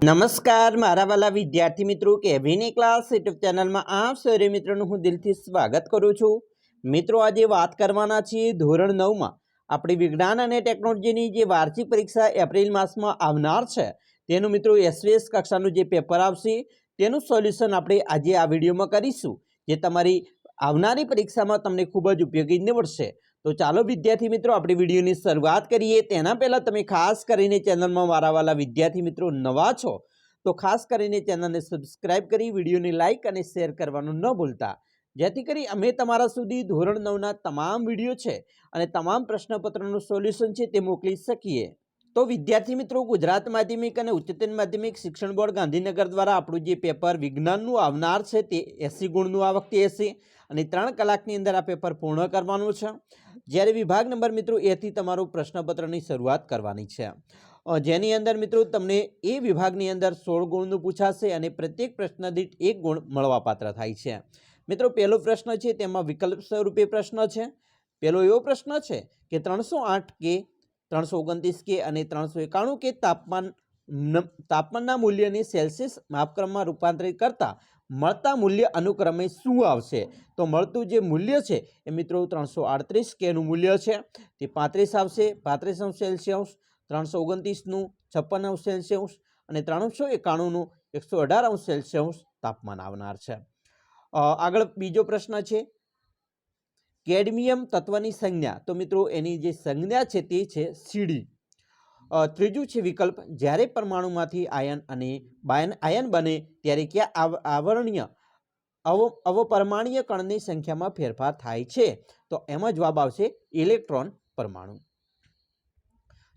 નમસ્કાર મારા વાલા વિદ્યાર્થી મિત્રો કેવીની ક્લાસ યુટ્યુબ ચેનલમાં આપ સૌ મિત્રોનું હું દિલથી સ્વાગત કરું છું। મિત્રો આજે વાત કરવાના છીએ ધોરણ 9માં આપણી વિજ્ઞાન અને ટેકનોલોજીની જે વાર્ષિક પરીક્ષા એપ્રિલ માસમાં આવનાર છે તેનું મિત્રો એસવીએસ કક્ષાનું જે પેપર આવશે તેનું સોલ્યુશન આપણે આજે આ વિડીયોમાં કરીશું, જે તમારી આવનારી પરીક્ષામાં તમને ખૂબ જ ઉપયોગી નીવડશે। તો ચાલો વિદ્યાર્થી મિત્રો આપણે વિડીયોની શરૂઆત કરીએ। તેના પહેલાં તમે ખાસ કરીને ચેનલમાં મારા વાલા વિદ્યાર્થી મિત્રો નવા છો તો ખાસ કરીને ચેનલને સબસ્ક્રાઇબ કરી વિડીયોને લાઇક અને શેર કરવાનું ન ભૂલતા, જેથી કરી અમે તમારા સુધી ધોરણ 9ના તમામ વિડીયો છે અને તમામ પ્રશ્નપત્રનું સોલ્યુશન છે તે મોકલી શકીએ। તો વિદ્યાર્થી મિત્રો, ગુજરાત માધ્યમિક અને ઉચ્ચતર માધ્યમિક શિક્ષણ બોર્ડ ગાંધીનગર દ્વારા આપણું જે પેપર વિજ્ઞાનનું આવનાર છે તે 80 ગુણનું આ વખતે હશે અને 3 કલાકની અંદર આ પેપર પૂર્ણ કરવાનું છે। જ્યારે વિભાગ નંબર મિત્રો એ થી તમારું પ્રશ્નપત્રની શરૂઆત કરવાની છે, જેની અંદર મિત્રો તમને એ વિભાગની અંદર 16 ગુણનું પૂછાશે અને પ્રત્યેક પ્રશ્ન દીઠ 1 ગુણ મળવાપાત્ર થાય છે। મિત્રો પહેલો પ્રશ્ન છે તેમાં વિકલ્પ સ્વરૂપે પ્રશ્ન છે। પહેલો એવો પ્રશ્ન છે કે 308 કે 329 કે અને 391 કે તાપમાનના મૂલ્યને સેલ્સિયસ માપક્રમમાં રૂપાંતરિત કરતા મળતા મૂલ્ય અનુક્રમે શું આવશે? તો મળતું જે મૂલ્ય છે એ મિત્રો 338 કેનું મૂલ્ય છે તે 35 આવશે, 35 સેલ્સિયસ, 329નું 56 સેલ્સિયસ અને 391નું 118 સેલ્સિયસ તાપમાન આવનાર છે। આગળ બીજો પ્રશ્ન છે કેડમિયમ તત્વની સંજ્ઞા, તો મિત્રો એની જે સંજ્ઞા છે તે છે સીડી। ત્રીજું છે વિકલ્પ જ્યારે પરમાણુમાંથી આયન અને બાયન આયન બને ત્યારે ક્યાં આવરણીય અવપરમાણીય કણની સંખ્યામાં ફેરફાર થાય છે? તો એમાં જવાબ આવશે ઇલેક્ટ્રોન પરમાણુ।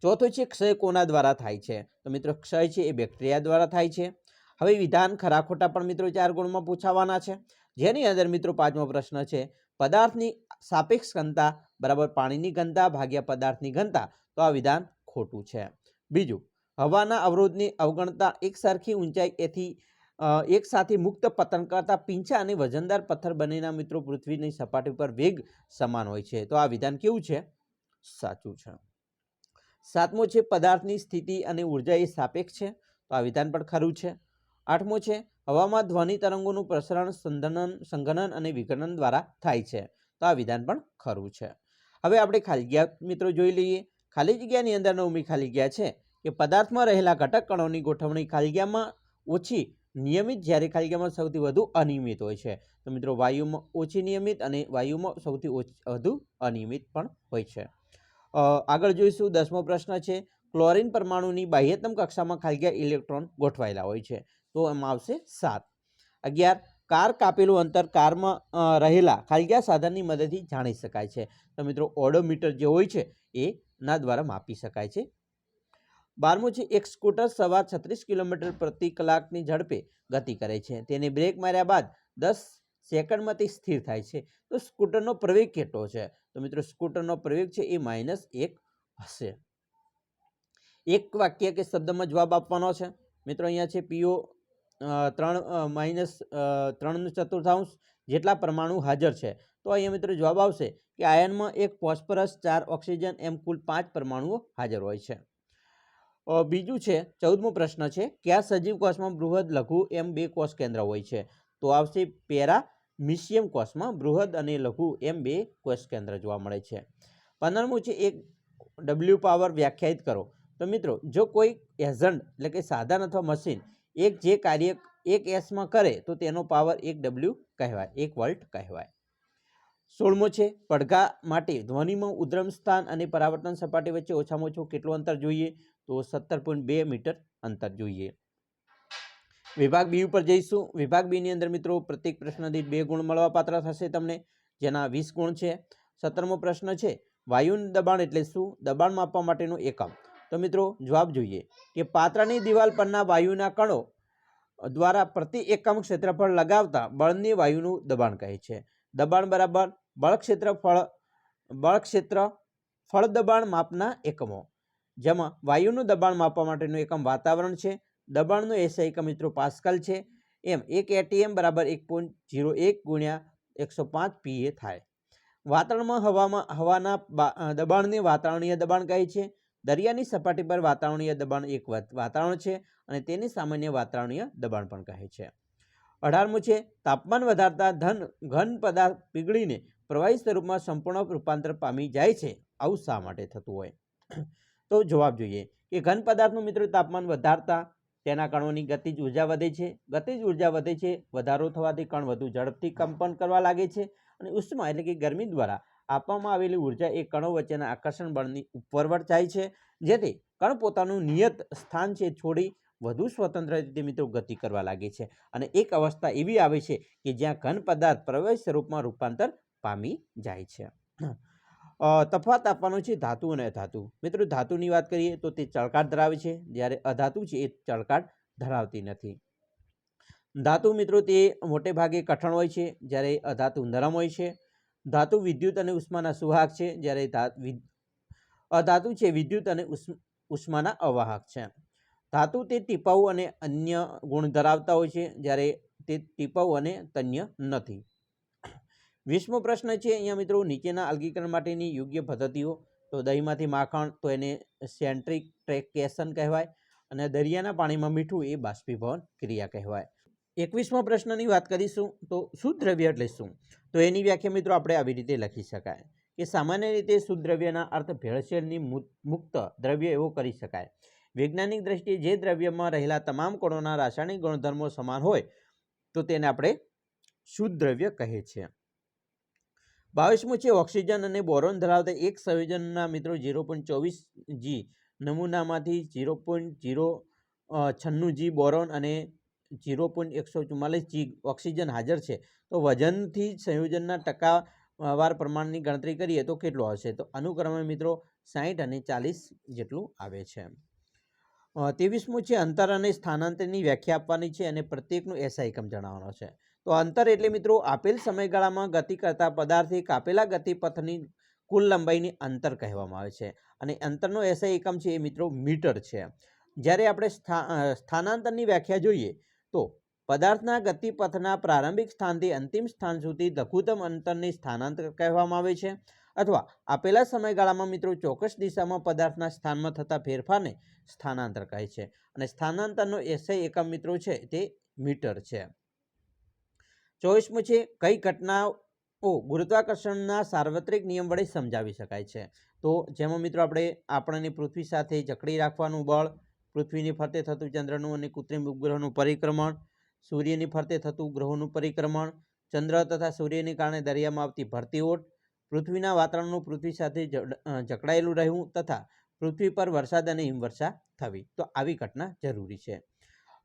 ચોથું છે ક્ષય કોના દ્વારા થાય છે? તો મિત્રો ક્ષય છે એ બેક્ટેરિયા દ્વારા થાય છે। હવે વિધાન ખરા ખોટા પણ મિત્રો 4 ગુણમાં પૂછાવાના છે, જેની અંદર મિત્રો પાંચમો પ્રશ્ન છે પદાર્થની સાપેક્ષ ઘનતા બરાબર પાણીની ઘનતા ભાગ્યા પદાર્થની ઘનતા, તો આ વિધાન ખોટું છે। બીજું, હવાના અવરોધની અવગણતા એક સરખી ઊંચાઈ એથી એક સાથે મુક્ત પતન કરતા પીંછા અને વજનદાર પથ્થર બંનેના મિત્રો પૃથ્વીની સપાટી પર વેગ સમાન હોય છે, તો આ વિધાન કેવું છે? સાચું છે। સાતમો છે પદાર્થની સ્થિતિ અને ઉર્જા એ સાપેક્ષ છે, તો આ વિધાન પણ ખરું છે। આઠમો છે હવામાં ધ્વનિ તરંગોનું પ્રસરણ સંઘનન અને વિઘટન દ્વારા થાય છે, તો આ વિધાન પણ ખરું છે। હવે આપણે ખાલી જગ્યા મિત્રો જોઈ લઈએ। ખાલી જગ્યાની અંદર 9મી ખાલી જગ્યા છે કે પદાર્થમાં રહેલા ઘટક કણોની ગોઠવણી ખાલી જગ્યામાં ઓછી નિયમિત જ્યારે ખાલી જગ્યામાં સૌથી વધુ અનિયમિત હોય છે, તો મિત્રો વાયુમાં ઓછી નિયમિત અને વાયુમાં સૌથી વધુ અનિયમિત પણ હોય છે। આગળ જોઈશું 10મો પ્રશ્ન છે ક્લોરીન પરમાણુની બાહ્યતમ કક્ષામાં ખાલી જગ્યા ઇલેક્ટ્રોન ગોઠવાયેલા હોય છે, તો એમાં આવશે 7। 11 કાર કાપેલું અંતર કારમાં રહેલા ખાલી જગ્યા સાધનની મદદથી જાણી શકાય છે, તો મિત્રો ઓડોમીટર જે હોય છે એ ના દ્વારા માપી શકાય છે। 12મું છે એક સ્કૂટર સવા 36 કિલોમીટર પ્રતિ કલાકની ઝડપે ગતિ કરે છે, તેને બ્રેક માર્યા બાદ 10 સેકન્ડમાં તે સ્થિર થાય છે, તો સ્કૂટરનો પ્રવેગ કેટલો છે? તો મિત્રો સ્કૂટરનો પ્રવેગ છે એ -1 હશે। એક વાક્ય કે શબ્દમાં જવાબ આપવાનો છે। મિત્રો અહીંયા છે પીઓ 3-3 જેટલા પરમાણુ હાજર છે, તો અહીંયા મિત્રો જવાબ આવશે કે આયનમાં 1 ફોસ્ફરસ, 4 ઓક્સિજન એમ કુલ 5 પરમાણુઓ હાજર હોય છે। બીજું છે 14મો પ્રશ્ન છે કયા સજીવ કોષમાં બૃહદ, લઘુ એમ 2 કોષ કેન્દ્ર હોય છે? તો આવશે પેરામીશિયમ કોષમાં બૃહદ અને લઘુ એમ 2 કોષ કેન્દ્ર જોવા મળે છે। 15મું છે એક ડબલ્યુ પાવર વ્યાખ્યાયિત કરો, તો મિત્રો જો કોઈ એજન્ટ એટલે કે સાધન અથવા મશીન એક જે કાર્ય 1 એસમાં કરે તો તેનો પાવર 1 ડબલ્યુ કહેવાય, 1 વોલ્ટ કહેવાય। 16મો છે પડઘા માટે ધ્વનિમાં ઉદ્ગમ સ્થાન અને પરાવર્તન સપાટી વચ્ચે ઓછામાં ઓછું કેટલું અંતર જોઈએ? તો 17.2 મીટર અંતર જોઈએ। વિભાગ બી ઉપર જઈશું। વિભાગ બી ની અંદર મિત્રો પ્રત્યેક પ્રશ્ન દીઠ 2 ગુણ મળવાપાત્ર થશે તમને, જેના 20 ગુણ છે। 17મો પ્રશ્ન છે વાયુનું દબાણ એટલે શું? દબાણ માપવા માટેનું એકમ, તો મિત્રો જવાબ જોઈએ કે પાત્રની દિવાલ પરના વાયુના કણો દ્વારા પ્રતિ એકમ ક્ષેત્રફળ લગાવતા બળને વાયુનું દબાણ કહે છે। દબાણ બરાબર બળ ક્ષેત્રફળ દબાણ માપના એકમો, જેમાં વાયુનું દબાણ માપવા માટેનું એકમ વાતાવરણ છે, દબાણનો એસઆઈ એકમ મિત્રો પાસ્કલ છે, એમ 1 એટીએમ બરાબર 1.01 ગુણ્યા 105 પીએ થાય। વાતાવરણમાં હવાના દબાણને વાતાવરણીય દબાણ કહે છે, દરિયાની સપાટી પર વાતાવરણીય દબાણ એક વાતાવરણ છે અને તેને સામાન્ય વાતાવરણીય દબાણ પણ કહે છે. 18મું છે તાપમાન વધારતા ઘન પદાર્થ પીગળીને પ્રવાહી સ્વરૂપમાં સંપૂર્ણ રૂપાંતર પામી જાય છે. આવું શા માટે થતું હોય? તો જવાબ જોઈએ કે ઘન પદાર્થનું મિત્રો તાપમાન વધારતા તેના કણોની ગતિજ ઉર્જા વધે છે. ગતિજ ઉર્જા વધે છે, વધારો થવાથી કણ વધુ ઝડપથી કંપન કરવા લાગે છે અને ઉષ્મા એટલે કે ગરમી દ્વારા આપવામાં આવેલી ઉર્જા એ કણો વચ્ચેના આકર્ષણ બળની ઉપરવટ જાય છે, જેથી કણ પોતાનું નિયત સ્થાન છે છોડી વધુ સ્વતંત્ર રીતે મિત્રો ગતિ કરવા લાગે છે અને એક અવસ્થા એવી આવે છે કે જ્યાં ઘન પદાર્થ પ્રવાહી સ્વરૂપમાં રૂપાંતર પામી જાય છે. તફાવત આપવાનો છે ધાતુ અને અધાતુ. મિત્રો ધાતુની વાત કરીએ તો તે ચળકાટ ધરાવે છે, જ્યારે અધાતુ છે એ ચળકાટ ધરાવતી નથી. ધાતુ મિત્રો તે મોટે ભાગે કઠણ હોય છે, જ્યારે અધાતુ નરમ હોય છે. ધાતુ વિદ્યુત અને ઉષ્માના સુવાહક છે, જ્યારે અધાતુ છે વિદ્યુત અને ઉષ્માના અવાહક છે. ધાતુ તે ટીપાઉ અને અન્ય ગુણ ધરાવતા હોય છે, જ્યારે તે ટીપાઉ અને તન્ય નથી. 20મો પ્રશ્ન છે અહીંયા મિત્રો નીચેના અલગીકરણ માટેની યોગ્ય પદ્ધતિઓ. તો દહીંમાંથી માખણ તો એને સેન્ટ્રીફ્યુગેશન કહેવાય અને દરિયાના પાણીમાં મીઠું એ બાષ્પીભવન ક્રિયા કહેવાય. 21મા પ્રશ્નની વાત કરીશું તો શુદ્ધ દ્રવ્ય એટલે શું? તો એની વ્યાખ્યા મિત્રો આપણે આવી રીતે લખી શકાય કે સામાન્ય રીતે શુદ્ધ દ્રવ્યના અર્થ ભેળસેળની મુક્ત દ્રવ્ય એવો કરી શકાય. વૈજ્ઞાનિક દ્રષ્ટિએ જે દ્રવ્યમાં રહેલા તમામ કણોના રાસાયણિક ગુણધર્મો સમાન હોય તો તેને આપણે શુદ્ધ દ્રવ્ય કહે છે. 22મું છે ઓક્સિજન અને બોરોન ધરાવતા એક સંયોજનના મિત્રો 0.24 G નમૂનામાંથી 0.096 G બોરોન અને 0.144 G ઓક્સિજન હાજર છે, તો વજનથી સંયોજનના ટકાવાર પ્રમાણની ગણતરી કરીએ તો કેટલો હશે? તો અનુક્રમે મિત્રો 60 અને 40 જેટલું આવે છે. 23મું છે અંતર અને સ્થાનાંતરની વ્યાખ્યા આપવાની છે અને પ્રત્યેકનું એસઆઈ એકમ જણાવવાનો છે. તો અંતર એટલે મિત્રો આપેલ સમયગાળામાં ગતિ કરતા પદાર્થથી કાપેલા ગતિપથની કુલ લંબાઈને અંતર કહેવામાં આવે છે અને અંતરનો એસઆઈ એકમ છે એ મિત્રો મીટર છે. જ્યારે આપણે સ્થાનાંતરની વ્યાખ્યા જોઈએ તો પદાર્થના ગતિપથના પ્રારંભિક સ્થાનથી અંતિમ સ્થાન સુધી લઘુત્તમ અંતરને સ્થાનાંતર કહેવામાં આવે છે, અથવા આપેલા સમયગાળામાં મિત્રો ચોક્કસ દિશામાં પદાર્થના સ્થાનમાં થતા ફેરફારને સ્થાનાંતર કહે છે અને સ્થાનાંતરનો એસઆઈ એકમ મિત્રો છે તે મીટર છે. 24મું છે કઈ ઘટનાઓ ગુરુત્વાકર્ષણના સાર્વત્રિક નિયમ વડે સમજાવી શકાય છે? તો જેમાં મિત્રો આપણને પૃથ્વી સાથે જકડી રાખવાનું બળ, પૃથ્વીની ફરતે થતું ચંદ્રનું અને કૃત્રિમ ઉપગ્રહોનું પરિક્રમણ, સૂર્યની ફરતે થતું ગ્રહોનું પરિક્રમણ, ચંદ્ર તથા સૂર્યને કારણે દરિયામાં આવતી ભરતી ઓટ, પૃથ્વીના વાતાવરણનું પૃથ્વી સાથે જકડાયેલું રહેવું તથા પૃથ્વી પર વરસાદ અને હિમવર્ષા થવી. તો આવી ઘટના જરૂરી છે.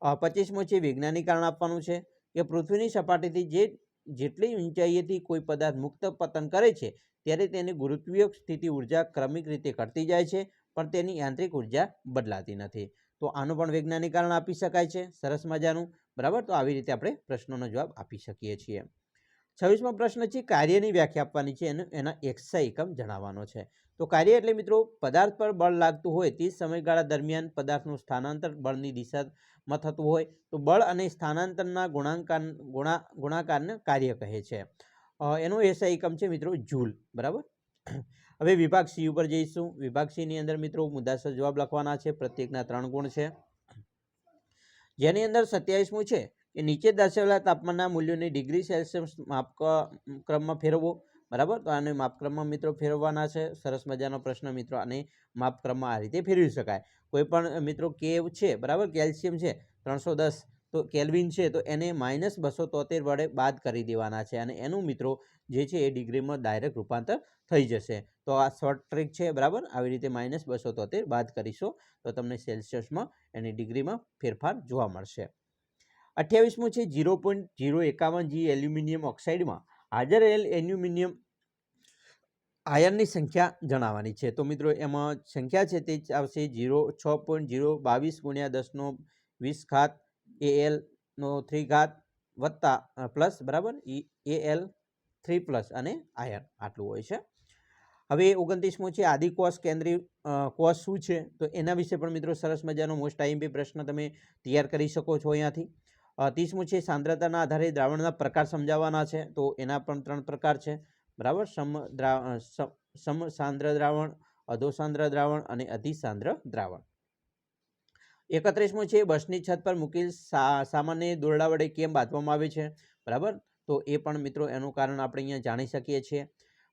25મું છે વૈજ્ઞાનિક કારણ આપવાનું છે કે પૃથ્વીની સપાટીથી જેટલી ઊંચાઈએથી કોઈ પદાર્થ મુક્ત પતન કરે છે ત્યારે તેની ગુરુત્વીય સ્થિતિ ઉર્જા ક્રમિક રીતે ઘટતી જાય છે, પણ તેની યાંત્રિક ઉર્જા બદલાતી નથી. તો આનું પણ વૈજ્ઞાનિક કારણ આપી શકાય છે. સરસ મજાનું, બરાબર. તો આવી રીતે આપણે પ્રશ્નોનો જવાબ આપી શકીએ છીએ. 26મો પ્રશ્ન છે કાર્યની વ્યાખ્યા આપવાની છે અને એના એસઆઈ એકમ જણાવવાનો છે. તો કાર્ય એટલે મિત્રો પદાર્થ પર બળ લાગતું હોય તે સમયગાળા દરમિયાન પદાર્થનું સ્થાનાંતર બળની દિશામાં થતું હોય તો બળ અને સ્થાનાંતરના ગુણાકારને કાર્ય કહે છે. એનો એસઆઈ એકમ છે મિત્રો જૂલ, બરાબર. હવે વિભાગ સી ઉપર જઈશું. વિભાગ સી ની અંદર મિત્રો મુદ્દાસર જવાબ લખવાના છે. પ્રત્યેકના 3 ગુણ છે, જેની અંદર 27મું છે કે નીચે દર્શાવેલા તાપમાનના મૂલ્યોને ડિગ્રી સેલ્સિયસ માપક્રમમાં ફેરવો, બરાબર. તો આને માપક્રમમાં મિત્રો ફેરવવાના છે. સરસ મજાનો પ્રશ્ન મિત્રો, આને માપક્રમમાં આ રીતે ફેરવી શકાય. કોઈ પણ મિત્રો કેવ છે, બરાબર, કેલ્શિયમ છે 310 તો કેલ્વિન છે તો એને -273 વડે બાદ કરી દેવાના છે અને એનું મિત્રો જે છે એ ડિગ્રીમાં ડાયરેક્ટ રૂપાંતર થઈ જશે. તો આ શોર્ટ ટ્રીક છે, બરાબર. આવી રીતે -273 બાદ કરીશો તો તમને સેલ્સિયસમાં એની ડિગ્રીમાં ફેરફાર જોવા મળશે. 28મું છે 0.051 G એલ્યુમિનિયમ ઓક્સાઇડમાં હાજર રહેલ એલ્યુમિનિયમ આયનની સંખ્યા જણાવવાની છે. તો મિત્રો એમાં સંખ્યા છે તે આવશે 6.022 × 1020 AL3 પ્લસ, બરાબર, AL3 અને આયન આટલું હોય છે. હવે 29મું છે આદિ કોષ કેન્દ્રીય કોષ શું છે? તો એના વિશે પણ મિત્રો સરસ મજાનો મોસ્ટ આઈએમપી પ્રશ્ન તમે તૈયાર કરી શકો છો અહીંયાથી. 30મું છે સાંદ્રતાના આધારે દ્રાવણના પ્રકાર સમજાવવાના છે. તો એના પણ 3 પ્રકાર છે, બરાબર. સમ સાંદ્ર દ્રાવણ, અધોસાંદ્ર દ્રાવણ અને અતિસાંદ્ર દ્રાવણ. 31મો છે બસની છત પર મૂકેલ સામાન્ય દોરડા વડે કેમ બાંધવામાં આવે છે, બરાબર. તો એ પણ મિત્રો એનું કારણ આપણે અહીંયા જાણી શકીએ છીએ.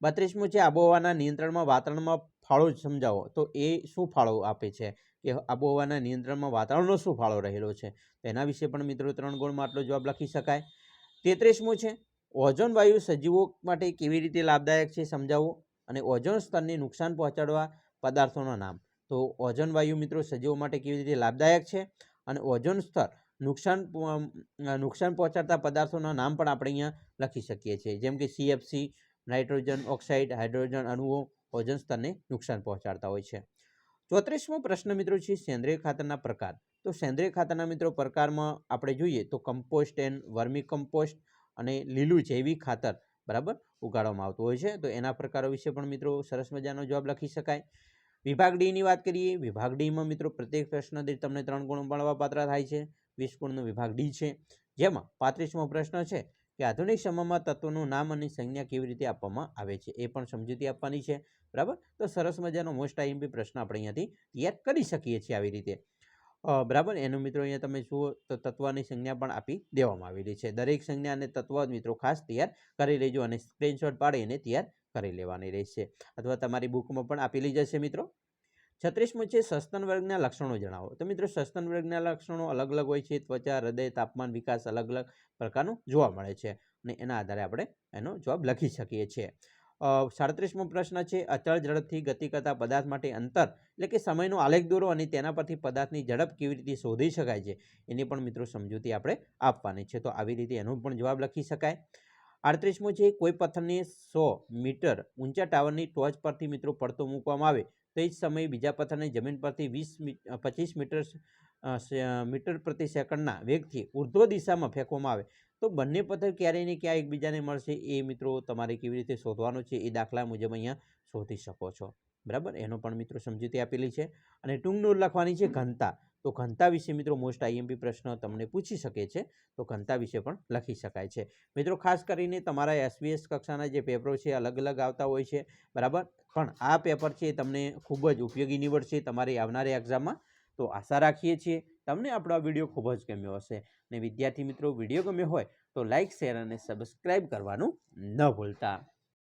32મું છે આબોહવાના નિયંત્રણમાં વાતાવરણમાં ફાળો સમજાવો. તો એ શું ફાળો આપે છે કે આબોહવાના નિયંત્રણમાં વાતાવરણનો શું ફાળો રહેલો છે, તેના વિશે પણ મિત્રો 3 ગુણમાં આટલો જવાબ લખી શકાય. 33મું છે ઓઝોન વાયુ સજીવો માટે કેવી રીતે લાભદાયક છે સમજાવો અને ઓઝોન સ્તરને નુકસાન પહોંચાડવા પદાર્થોના નામ. તો ઓઝોન વાયુ મિત્રો સજીવો માટે કેવી રીતે લાભદાયક છે અને ઓઝોન સ્તર નુકસાન પહોંચાડતા પદાર્થોના નામ પણ આપણે અહીંયા લખી શકીએ છીએ, જેમ કે CFC, નાઇટ્રોજન ઓક્સાઇડ, હાઇડ્રોજન અણુઓ ઓઝોન સ્તરને નુકસાન પહોંચાડતા હોય છે. 34મો પ્રશ્ન મિત્રો છે સેન્દ્રિય ખાતરના પ્રકાર. તો સેન્દ્રિય ખાતરના મિત્રો પ્રકારમાં આપણે જોઈએ તો કમ્પોસ્ટ એન્ડ વર્મી કમ્પોસ્ટ અને લીલું જૈવિક ખાતર, બરાબર, ઉગાડવામાં આવતું હોય છે. તો એના પ્રકારો વિશે પણ મિત્રો સરસ મજાનો જવાબ લખી શકાય. વિભાગ ડીની વાત કરીએ. વિભાગ ડીમાં મિત્રો પ્રત્યેક પ્રશ્ન દીઠ તમને 3 ગુણ મળવાપાત્ર થાય છે. 20 ગુણનો વિભાગ ડી છે, જેમાં 35મો પ્રશ્ન છે કે આધુનિક સમયમાં તત્વોનું નામ અને સંજ્ઞા કેવી રીતે આપવામાં આવે છે, એ પણ સમજૂતી આપવાની છે, બરાબર. તો સરસ મજાનો મોસ્ટ આઈએમપી પ્રશ્ન આપણે અહીંયાથી તૈયાર કરી શકીએ છીએ આવી રીતે, બરાબર. એનું મિત્રો અહીંયા તમે જુઓ તો તત્વની સંજ્ઞા પણ આપી દેવામાં આવેલી છે. દરેક સંજ્ઞા અને તત્વ મિત્રો ખાસ તૈયાર કરી લેજો અને સ્ક્રીનશોટ પાડીને તૈયાર કરી લેવાની રહેશે, અથવા તમારી બુકમાં પણ આપેલી જશે મિત્રો. 36મું છે સસ્તન વર્ગના લક્ષણો જણાવો. તો મિત્રો સસ્તન વર્ગના લક્ષણો અલગ અલગ હોય છે. ત્વચા, હૃદય, તાપમાન, વિકાસ અલગ અલગ પ્રકારનું જોવા મળે છે અને એના આધારે આપણે એનો જવાબ લખી શકીએ છીએ. 37મો પ્રશ્ન છે અચળ ઝડપથી ગતિ કરતા પદાર્થ માટે અંતર એટલે કે સમયનો આલેખ દોરો અને તેના પરથી પદાર્થની ઝડપ કેવી રીતે શોધી શકાય છે, એની પણ મિત્રો સમજૂતી આપણે આપવાની છે. તો આવી રીતે એનો પણ જવાબ લખી શકાય. 38મો છે કોઈ પથ્થરને 100 મીટર ઊંચા ટાવરની ટોચ પરથી મિત્રો પડતો મૂકવામાં આવે તો એ જ સમયે બીજા પથ્થરને જમીન પરથી 25 મીટર પ્રતિ સેકન્ડના વેગથી ઉર્ધ્વ દિશામાં ફેંકવામાં આવે તો બંને પથ્થર ક્યારેય ને ક્યાં એકબીજાને મળશે, એ મિત્રો તમારે કેવી રીતે શોધવાનું છે એ દાખલા મુજબ અહીંયા શોધી શકો છો, બરાબર. એનો પણ મિત્રો સમજૂતી આપેલી છે. અને ટૂંક નોંધ લખવાની છે ઘનતા. તો ઘનતા વિશે મિત્રો મોસ્ટ આઈએમપી પ્રશ્ન તમને પૂછી શકે છે, તો ઘનતા વિશે પણ લખી શકાય છે. મિત્રો ખાસ કરીને તમારા SBS કક્ષાના જે પેપરો છે અલગ અલગ આવતા હોય છે, બરાબર, પણ આ પેપર છે તમને ખૂબ જ ઉપયોગી નીવડશે તમારી આવનારી એક્ઝામમાં. તો આશા રાખીએ છીએ તમને આપણો આ વિડીયો ખૂબ જ ગમ્યો હશે. અને વિદ્યાર્થી મિત્રો વિડીયો ગમ્યો હોય તો લાઇક, શેર અને સબસ્ક્રાઈબ કરવાનું ન ભૂલતા.